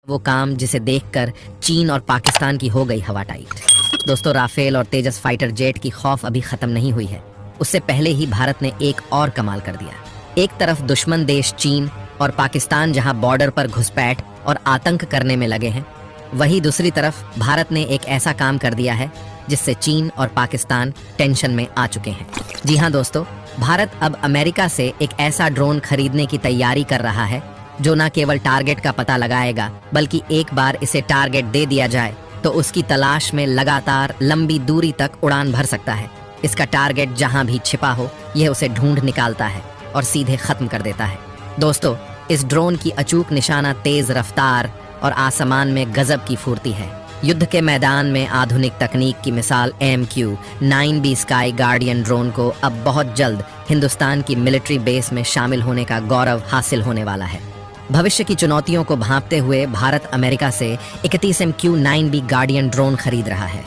वो काम जिसे देखकर चीन और पाकिस्तान की हो गई हवा टाइट। दोस्तों, राफेल और तेजस फाइटर जेट की खौफ अभी खत्म नहीं हुई है। उससे पहले ही भारत ने एक और कमाल कर दिया। एक तरफ दुश्मन देश चीन और पाकिस्तान जहां बॉर्डर पर घुसपैठ और आतंक करने में लगे हैं, वहीं दूसरी तरफ भारत ने एक ऐसा काम कर दिया है जिससे चीन और पाकिस्तान टेंशन में आ चुके हैं। जी हाँ दोस्तों, भारत अब अमेरिका से एक ऐसा ड्रोन खरीदने की तैयारी कर रहा है जो न केवल टारगेट का पता लगाएगा, बल्कि एक बार इसे टारगेट दे दिया जाए तो उसकी तलाश में लगातार लंबी दूरी तक उड़ान भर सकता है। इसका टारगेट जहां भी छिपा हो, यह उसे ढूंढ निकालता है और सीधे खत्म कर देता है। दोस्तों, इस ड्रोन की अचूक निशाना, तेज रफ्तार और आसमान में गजब की फुर्ती है। युद्ध के मैदान में आधुनिक तकनीक की मिसाल MQ-9B स्काई गार्डियन ड्रोन को अब बहुत जल्द हिंदुस्तान की मिलिट्री बेस में शामिल होने का गौरव हासिल होने वाला है। भविष्य की चुनौतियों को भांपते हुए भारत अमेरिका से 31 MQ-9B गार्डियन ड्रोन खरीद रहा है।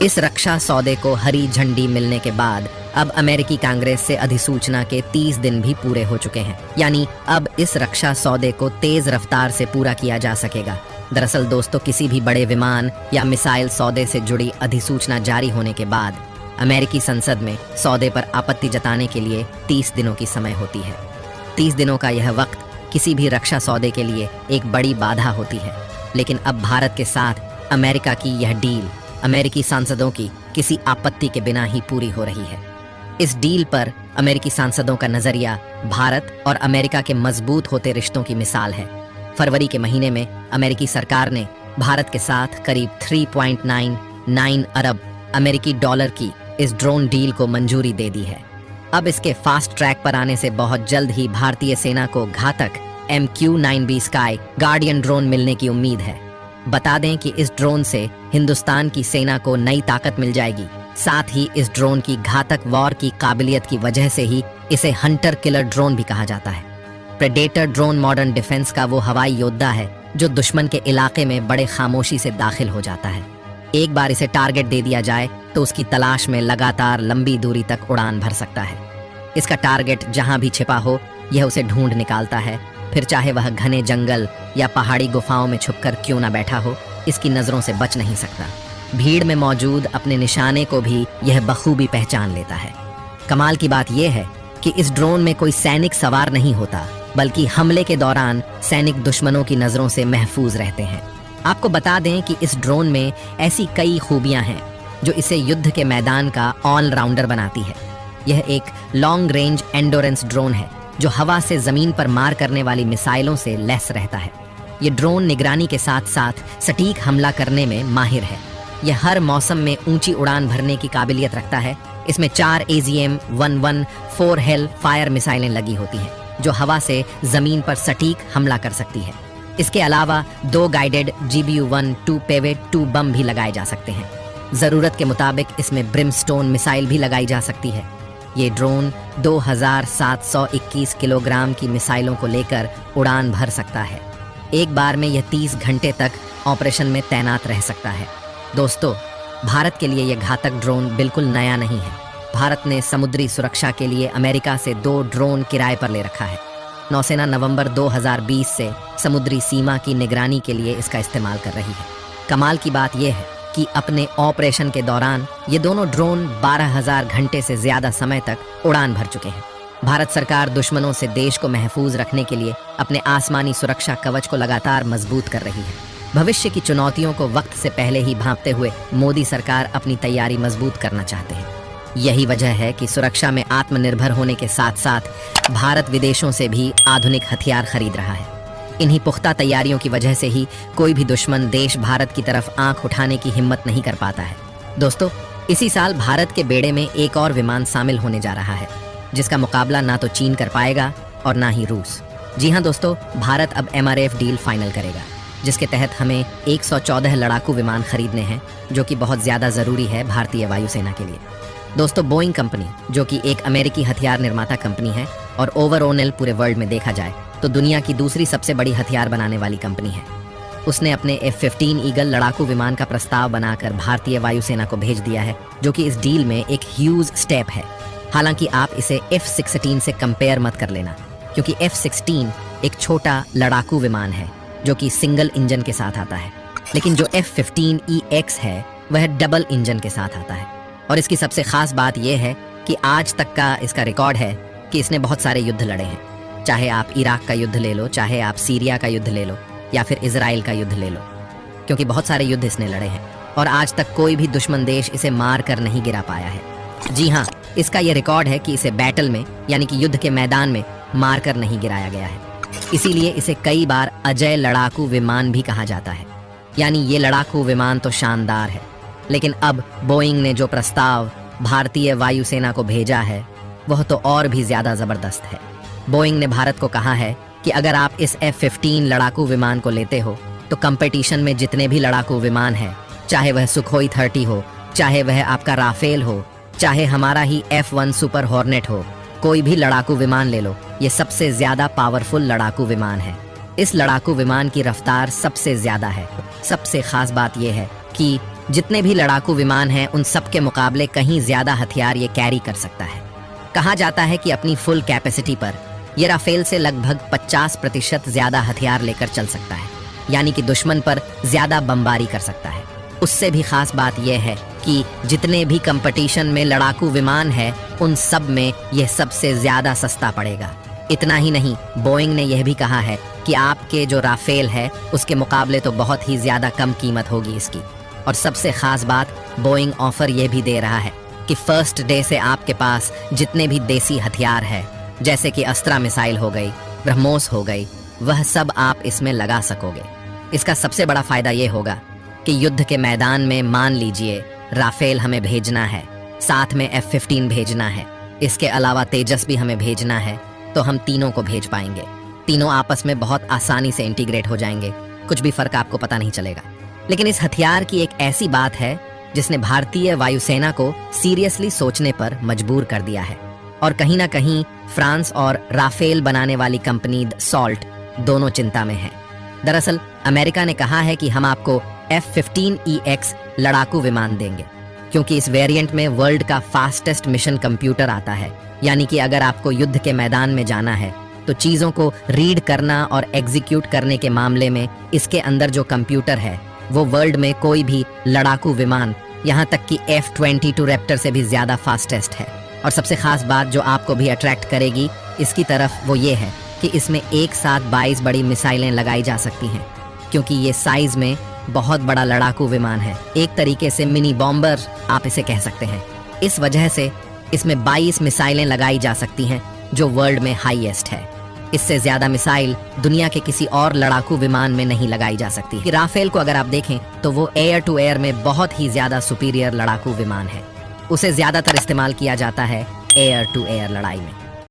इस रक्षा सौदे को हरी झंडी मिलने के बाद अब अमेरिकी कांग्रेस से अधिसूचना के 30 दिन भी पूरे हो चुके हैं। यानी अब इस रक्षा सौदे को तेज रफ्तार से पूरा किया जा सकेगा। दरअसल दोस्तों, किसी भी बड़े विमान या मिसाइल सौदे से जुड़ी अधिसूचना जारी होने के बाद अमेरिकी संसद में सौदे पर आपत्ति जताने के लिए 30 दिनों की समय होती है। 30 दिनों का यह वक्त किसी भी रक्षा सौदे के लिए एक बड़ी बाधा होती है। लेकिन अब भारत के साथ अमेरिका की यह डील अमेरिकी सांसदों की किसी आपत्ति के बिना ही पूरी हो रही है। इस डील पर अमेरिकी सांसदों का नजरिया भारत और अमेरिका के मजबूत होते रिश्तों की मिसाल है। फरवरी के महीने में अमेरिकी सरकार ने भारत के साथ करीब 3.99 अरब अमेरिकी डॉलर की इस ड्रोन डील को मंजूरी दे दी है। अब इसके फास्ट ट्रैक पर आने से बहुत जल्द ही भारतीय सेना को घातक MQ-9B स्काई गार्डियन ड्रोन मिलने की उम्मीद है। बता दें कि इस ड्रोन से हिंदुस्तान की सेना को नई ताकत मिल जाएगी। साथ ही इस ड्रोन की घातक वॉर की काबिलियत की वजह से ही इसे हंटर किलर ड्रोन भी कहा जाता है। प्रेडेटर ड्रोन मॉडर्न डिफेंस का वो हवाई योद्धा है जो दुश्मन के इलाके में बड़े खामोशी से दाखिल हो जाता है। एक बार इसे टारगेट दे दिया जाए तो उसकी तलाश में लगातार लंबी दूरी तक उड़ान भर सकता है। इसका टारगेट जहां भी छिपा हो, यह उसे ढूंढ निकालता है। फिर चाहे वह घने जंगल या पहाड़ी गुफाओं में छुपकर क्यों ना बैठा हो, इसकी नजरों से बच नहीं सकता। भीड़ में मौजूद अपने निशाने को भी यह बखूबी पहचान लेता है। कमाल की बात यह है कि इस ड्रोन में कोई सैनिक सवार नहीं होता, बल्कि हमले के दौरान सैनिक दुश्मनों की नजरों से महफूज रहते हैं। आपको बता दें कि इस ड्रोन में ऐसी कई खूबियां हैं जो इसे युद्ध के मैदान का ऑलराउंडर बनाती है। यह एक लॉन्ग रेंज एंडोरेंस ड्रोन है जो हवा से जमीन पर मार करने वाली मिसाइलों से लैस रहता है। ये ड्रोन निगरानी के साथ साथ सटीक हमला करने में माहिर है। यह हर मौसम में ऊंची उड़ान भरने की काबिलियत रखता है। इसमें 4 AGM-114 हेल फायर मिसाइलें लगी होती हैं जो हवा से जमीन पर सटीक हमला कर सकती है। इसके अलावा 2 गाइडेड GBU-1-2 पेवेट 2 बम भी लगाए जा सकते हैं। जरूरत के मुताबिक इसमें ब्रिमस्टोन मिसाइल भी लगाई जा सकती है। ये ड्रोन 2721 किलोग्राम की मिसाइलों को लेकर उड़ान भर सकता है। एक बार में यह 30 घंटे तक ऑपरेशन में तैनात रह सकता है। दोस्तों, भारत के लिए यह घातक ड्रोन बिल्कुल नया नहीं है। भारत ने समुद्री सुरक्षा के लिए अमेरिका से 2 ड्रोन किराए पर ले रखा है। नौसेना नवंबर 2020 से समुद्री सीमा की निगरानी के लिए इसका इस्तेमाल कर रही है। कमाल की बात यह है कि अपने ऑपरेशन के दौरान ये दोनों ड्रोन 12,000 घंटे से ज्यादा समय तक उड़ान भर चुके हैं। भारत सरकार दुश्मनों से देश को महफूज रखने के लिए अपने आसमानी सुरक्षा कवच को लगातार मजबूत कर रही है। भविष्य की चुनौतियों को वक्त से पहले ही भांपते हुए मोदी सरकार अपनी तैयारी मजबूत करना चाहते हैं। यही वजह है कि सुरक्षा में आत्मनिर्भर होने के साथ साथ भारत विदेशों से भी आधुनिक हथियार खरीद रहा है। इन्हीं पुख्ता तैयारियों की वजह से ही कोई भी दुश्मन देश भारत की तरफ आंख उठाने की हिम्मत नहीं कर पाता है। दोस्तों, इसी साल भारत के बेड़े में एक और विमान शामिल होने जा रहा है जिसका मुकाबला ना तो चीन कर पाएगा और ना ही रूस। जी हाँ दोस्तों, भारत अब MRF डील फाइनल करेगा जिसके तहत हमें 114 लड़ाकू विमान खरीदने हैं, जो कि बहुत ज्यादा जरूरी है भारतीय वायुसेना के लिए। दोस्तों, बोइंग कंपनी, जो कि एक अमेरिकी हथियार निर्माता कंपनी है और ओवरऑल पूरे वर्ल्ड में देखा जाए तो दुनिया की दूसरी सबसे बड़ी हथियार बनाने वाली कंपनी है। उसने अपने F-15 ईगल लड़ाकू विमान का प्रस्ताव बनाकर भारतीय वायुसेना को भेज दिया है, जो कि इस डील में एक ह्यूज स्टेप है। हालांकि आप इसे F-16 से कंपेयर मत कर लेना, क्योंकि F-16 एक छोटा लड़ाकू विमान है जो कि सिंगल इंजन के साथ आता है, लेकिन जो F-15EX है वह डबल इंजन के साथ आता है। और इसकी सबसे खास बात यह है कि आज तक का इसका रिकॉर्ड है कि इसने बहुत सारे युद्ध लड़े हैं। चाहे आप इराक का युद्ध ले लो, चाहे आप सीरिया का युद्ध ले लो, या फिर इजराइल का युद्ध ले लो, क्योंकि बहुत सारे युद्ध इसने लड़े हैं और आज तक कोई भी दुश्मन देश इसे मार कर नहीं गिरा पाया है। जी हाँ, इसका यह रिकॉर्ड है कि इसे बैटल में यानी कि युद्ध के मैदान में मार कर नहीं गिराया गया है। इसीलिए इसे कई बार अजय लड़ाकू विमान भी कहा जाता है। यानी ये लड़ाकू विमान तो शानदार है, लेकिन अब बोइंग ने जो प्रस्ताव भारतीय वायुसेना को भेजा है वह तो और भी ज्यादा जबरदस्त है। बोइंग ने भारत को कहा है कि अगर आप इस F-15 लड़ाकू विमान को लेते हो तो कंपटीशन में जितने भी लड़ाकू विमान हैं, चाहे वह सुखोई 30 हो, चाहे वह आपका राफेल हो, चाहे हमारा ही F-1 सुपर हॉर्नेट हो, कोई भी लड़ाकू विमान ले लो, ये सबसे ज्यादा पावरफुल लड़ाकू विमान है। इस लड़ाकू विमान की रफ्तार सबसे ज्यादा है। सबसे खास बात यह है कि जितने भी लड़ाकू विमान हैं उन सब के मुकाबले कहीं ज्यादा हथियार ये कैरी कर सकता है। कहा जाता है कि अपनी फुल कैपेसिटी पर ये राफेल से लगभग 50% ज्यादा हथियार लेकर चल सकता है, यानी कि दुश्मन पर ज्यादा बमबारी कर सकता है। उससे भी खास बात यह है कि जितने भी कंपटीशन में लड़ाकू विमान है उन सब में यह सबसे ज्यादा सस्ता पड़ेगा। इतना ही नहीं, बोइंग ने यह भी कहा है कि आपके जो राफेल है उसके मुकाबले तो बहुत ही ज्यादा कम कीमत होगी इसकी। और सबसे खास बात, बोइंग ऑफर यह भी दे रहा है कि फर्स्ट डे से आपके पास जितने भी देसी हथियार है, जैसे कि अस्त्रा मिसाइल हो गई, ब्रह्मोस हो गई, वह सब आप इसमें लगा सकोगे। इसका सबसे बड़ा फायदा ये होगा कि युद्ध के मैदान में मान लीजिए राफेल हमें भेजना है, साथ में F-15 भेजना है, इसके अलावा तेजस भी हमें भेजना है, तो हम तीनों को भेज पाएंगे। तीनों आपस में बहुत आसानी से इंटीग्रेट हो जाएंगे, कुछ भी फर्क आपको पता नहीं चलेगा। लेकिन इस हथियार की एक ऐसी बात है जिसने भारतीय वायुसेना को सीरियसली सोचने पर मजबूर कर दिया है, और कहीं ना कहीं फ्रांस और राफेल बनाने वाली कंपनी सॉल्ट दोनों चिंता में है। दरअसल अमेरिका ने कहा है कि हम आपको F-15EX लड़ाकू विमान देंगे, क्योंकि इस वेरिएंट में वर्ल्ड का फास्टेस्ट मिशन कंप्यूटर आता है। यानी कि अगर आपको युद्ध के मैदान में जाना है तो चीजों को रीड करना और एग्जीक्यूट करने के मामले में इसके अंदर जो कंप्यूटर है वो वर्ल्ड में कोई भी लड़ाकू विमान, यहाँ तक कि F-22 रैप्टर से भी ज्यादा फास्टेस्ट है। और सबसे खास बात जो आपको भी अट्रैक्ट करेगी इसकी तरफ वो ये है कि इसमें एक साथ 22 बड़ी मिसाइलें लगाई जा सकती हैं, क्योंकि ये साइज में बहुत बड़ा लड़ाकू विमान है। एक तरीके से मिनी बॉम्बर आप इसे कह सकते हैं। इस वजह से इसमें 22 मिसाइलें लगाई जा सकती हैं, जो वर्ल्ड में हाईएस्ट है। इससे ज्यादा मिसाइल दुनिया के किसी और लड़ाकू विमान में नहीं लगाई जा सकती। कि राफेल को अगर आप देखें तो वो एयर टू एयर में बहुत ही ज्यादा सुपीरियर लड़ाकू विमान है। उसे ज्यादातर इस्तेमाल किया जाता है एयर टू एयर लड़ाई में।